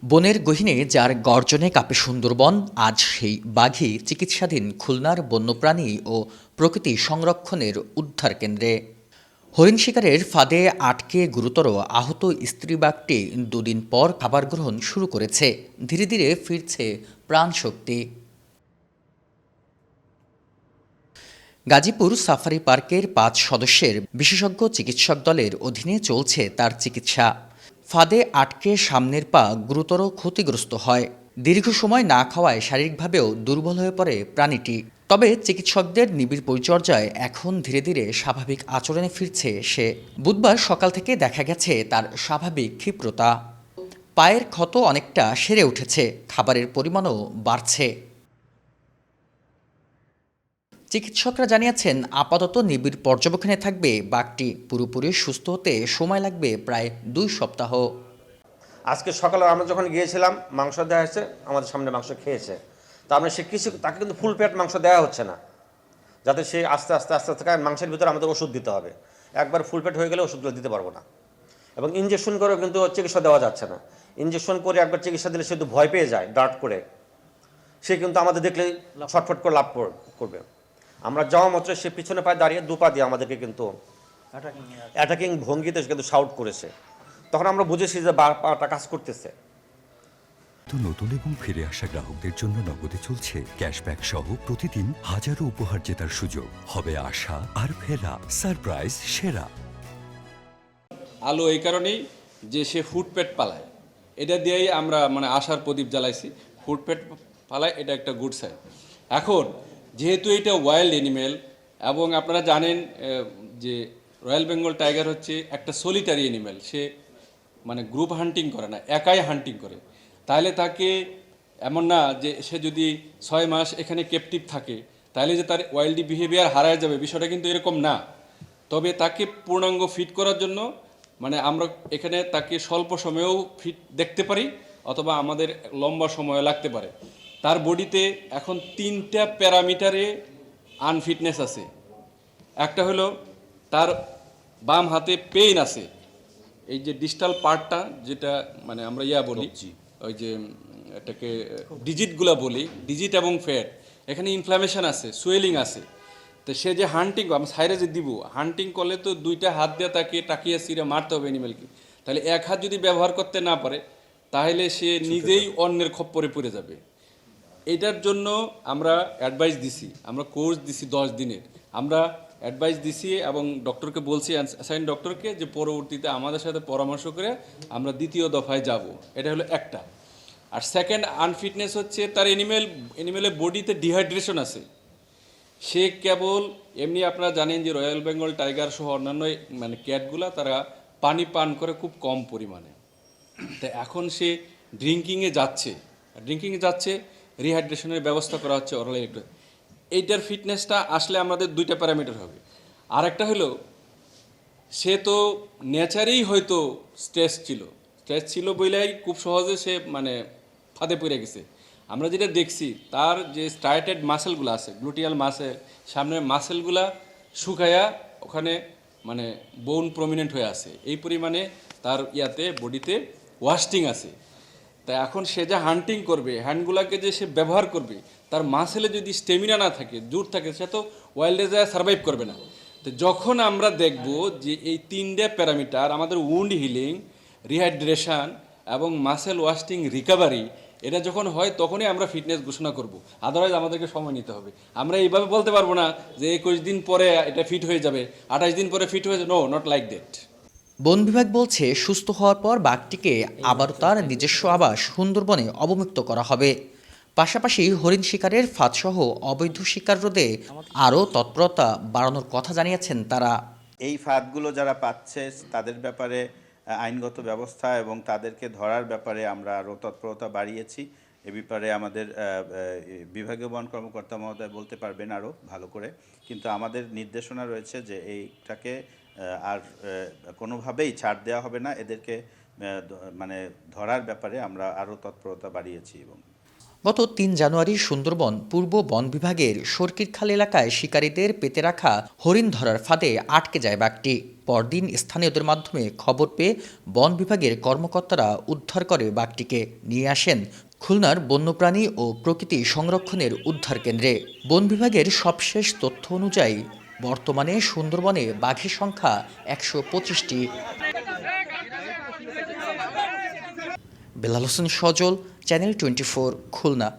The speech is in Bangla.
বনের গহীনে যার গর্জনে কাঁপে সুন্দরবন, আজ সেই বাঘই চিকিৎসাধীন খুলনার বন্যপ্রাণী ও প্রকৃতি সংরক্ষণের উদ্ধার কেন্দ্রে। হরিণ শিকারের ফাঁদে আটকে গুরুতর আহত স্ত্রী বাঘটি দুদিন পর খাবার গ্রহণ শুরু করেছে। ধীরে ধীরে ফিরছে প্রাণশক্তি। গাজীপুর সাফারি পার্কের ৫ সদস্যের বিশেষজ্ঞ চিকিৎসক দলের অধীনে চলছে তার চিকিৎসা। ফাঁদে আটকে সামনের পা গুরুতর ক্ষতিগ্রস্ত হয়। দীর্ঘ সময় না খাওয়ায় শারীরিকভাবেও দুর্বল হয়ে পড়ে প্রাণীটি। তবে চিকিৎসকদের নিবিড় পরিচর্যায় এখন ধীরে ধীরে স্বাভাবিক আচরণে ফিরছে সে। বুধবার সকাল থেকে দেখা গেছে তার স্বাভাবিক ক্ষিপ্রতা। পায়ের ক্ষত অনেকটা সেরে উঠেছে, খাবারের পরিমাণও বাড়ছে। চিকিৎসকরা জানিয়েছেন, আপাতত নিবিড় পর্যবেক্ষণে থাকবে বাঘটি। পুরোপুরি সুস্থ হতে সময় লাগবে প্রায় ২ সপ্তাহ। আজকে সকালে আমরা যখন গিয়েছিলাম মাংস দেওয়া হয়েছে, আমাদের সামনে মাংস খেয়েছে। তা আমরা সে কিছু তাকে কিন্তু ফুল পেট মাংস দেওয়া হচ্ছে না, যাতে সে আস্তে আস্তে আস্তে আস্তে মাংসের ভিতরে আমাদের ওষুধ দিতে হবে। একবার ফুল পেট হয়ে গেলে ওষুধগুলো দিতে পারবো না। এবং ইঞ্জেকশন করেও কিন্তু চিকিৎসা দেওয়া যাচ্ছে না। ইঞ্জেকশন করে একবার চিকিৎসা দিলে সে তো ভয় পেয়ে যায়, ডার্ট করে সে কিন্তু আমাদের দেখলে ছটফট করে লাভ করবে। আমরা যাওয়া মাত্র সে পিছনে পায়ে দাঁড়িয়ে দুপা দিয়ে আমাদেরকে কিন্তু অ্যাটাকিং ভঙ্গিতে কিন্তু শাউট করেছে। তখন আমরা বুঝেছি যে পাটা কাজ করতেছে। নতুন এবং ফিরে আসা গ্রাহকদের জন্য নগদে চলছে ক্যাশব্যাক সহ প্রতিদিন হাজারো উপহার জেতার সুযোগ। হবে আশা আর ফেরা, সারপ্রাইজ সেরা। আলো এই কারণেই যে সে ফুটপেট পালায়, এটা দিয়েই আমরা আশার প্রদীপ জ্বালাইছি। ফুটপেট পালায়, এটা একটা গুড সাইন। এখন যেহেতু এটা ওয়াইল্ড অ্যানিমেল এবং আপনারা জানেন যে রয়্যাল বেঙ্গল টাইগার হচ্ছে একটা সলিটারি অ্যানিমেল। সে গ্রুপ হান্টিং করে না, একাই হান্টিং করে। তাহলে তাকে এমন না যে সে যদি ৬ মাস এখানে ক্যাপটিভ থাকে তাহলে যে তার ওয়াইল্ডি বিহেভিয়ার হারায় যাবে, বিষয়টা কিন্তু এরকম না। তবে তাকে পূর্ণাঙ্গ ফিট করার জন্য আমরা এখানে তাকে স্বল্প সময়েও ফিট দেখতে পারি, অথবা আমাদের লম্বা সময় লাগতে পারে। তার বডিতে এখন ৩টা প্যারামিটারে আনফিটনেস আছে। একটা হলো তার বাম হাতে পেইন আছে, এই যে ডিস্টাল পার্টটা, যেটা আমরা বলি, ওই যে এটাকে ডিজিটগুলো বলি, ডিজিট এবং ফ্যাট, এখানে ইনফ্লামেশন আছে, সোয়েলিং আছে। তো সে যে হান্টিং, আমি সাইডে যে দিব, হান্টিং করলে তো 2টা হাত দিয়ে তাকে টাকিয়ে সিরে মারতে হবে অ্যানিমেলকে। তাহলে এক হাত যদি ব্যবহার করতে না পারে তাহলে সে নিজেই অন্যের খপ্পরে পড়ে যাবে। এটার জন্য আমরা অ্যাডভাইস দিছি, আমরা কোর্স দিছি 10 দিনের। আমরা অ্যাডভাইস দিছি এবং ডক্টরকে বলছি, অ্যাসাইন ডক্টরকে, যে পরবর্তীতে আমাদের সাথে পরামর্শ করে আমরা 2য় দফায় যাব। এটা হলো একটা। আর সেকেন্ড আনফিটনেস হচ্ছে তার অ্যানিমেলের বডিতে ডিহাইড্রেশন আছে। সে কেবল এমনি, আপনারা জানেন যে রয়্যাল বেঙ্গল টাইগার সহ অন্যান্য ক্যাটগুলা তারা পানি পান করে খুব কম পরিমাণে। তো এখন সে ড্রিঙ্কিংয়ে যাচ্ছে, রিহাইড্রেশনের ব্যবস্থা করা হচ্ছে ওরাল ইলেকট্রো। এইটার ফিটনেসটা আসলে আমাদের 2টা প্যারামিটার হবে। আর একটা হলো, সে তো নেচারেই হয়তো স্ট্রেস ছিল বলেই খুব সহজে সে ফাঁদে পড়ে গেছে। আমরা যেটা দেখছি, তার যে স্ট্রাইটেড মাসেলগুলো আছে, গ্লুটিয়াল মাসেল, সামনের মাসেলগুলা শুকায়া ওখানে বোন প্রমিনেন্ট হয়ে আছে। এই পরিমাণে তার বডিতে ওয়াস্টিং আছে। তা এখন সে যা হান্টিং করবে, হ্যান্ডগুলাকে যে সে ব্যবহার করবে, তার মাসেলে যদি স্টেমিনা না থাকে, জোর থাকে, সে তো ওয়াইল্ডে যায় সার্ভাইভ করবে না। তো যখন আমরা দেখব যে এই 3টে প্যারামিটার, আমাদের উন্ড হিলিং, রিহাইড্রেশন এবং মাসেল ওয়াস্টিং রিকভারি, এটা যখন হয় তখনই আমরা ফিটনেস ঘোষণা করব। আদারওয়াইজ আমাদেরকে সময় নিতে হবে। আমরা এইভাবে বলতে পারবো না যে 21 দিন পরে এটা ফিট হয়ে যাবে, 28 দিন পরে ফিট হয়ে যাবে। No, not like that. বন বিভাগ বলছে, সুস্থ হওয়ার পর বাঘটিকে আবারও তার নিজস্ব আবাস সুন্দরবনে অবমুক্ত করা হবে। পাশাপাশি হরিণ শিকারের ফাঁদসহ অবৈধ শিকার রোধে আরও তৎপরতা বাড়ানোর কথা জানিয়েছেন তারা। এই ফাঁদগুলো যারা পাচ্ছে তাদের ব্যাপারে আইনগত ব্যবস্থা এবং তাদেরকে ধরার ব্যাপারে আমরা আরও তৎপরতা বাড়িয়েছি। এ ব্যাপারে আমাদের বিভাগীয় বন কর্মকর্তা মহোদয় বলতে পারবেন আরও ভালো করে, কিন্তু আমাদের নির্দেশনা রয়েছে যে এইটাকে আর কোনোভাবেই ছাড় দেওয়া হবে না। এদেরকে ধরার ব্যাপারে আমরা আরও তৎপরতা বাড়িয়েছি। এবং গত ৩ জানুয়ারি সুন্দরবন পূর্ব বন বিভাগের সরকিরখাল এলাকায় শিকারীদের পেতে রাখা হরিণ ধরার ফাঁদে আটকে যায় বাঘটি। পরদিন স্থানীয়দের মাধ্যমে খবর পেয়ে বন বিভাগের কর্মকর্তারা উদ্ধার করে বাঘটিকে নিয়ে আসেন খুলনার বন্যপ্রাণী ও প্রকৃতি সংরক্ষণের উদ্ধার কেন্দ্রে। বন বিভাগের সবশেষ তথ্য অনুযায়ী বর্তমানে সুন্দরবনে বাঘের সংখ্যা 125টি। বেলাল হোসেন সজল, চ্যানেল 24, খুলনা।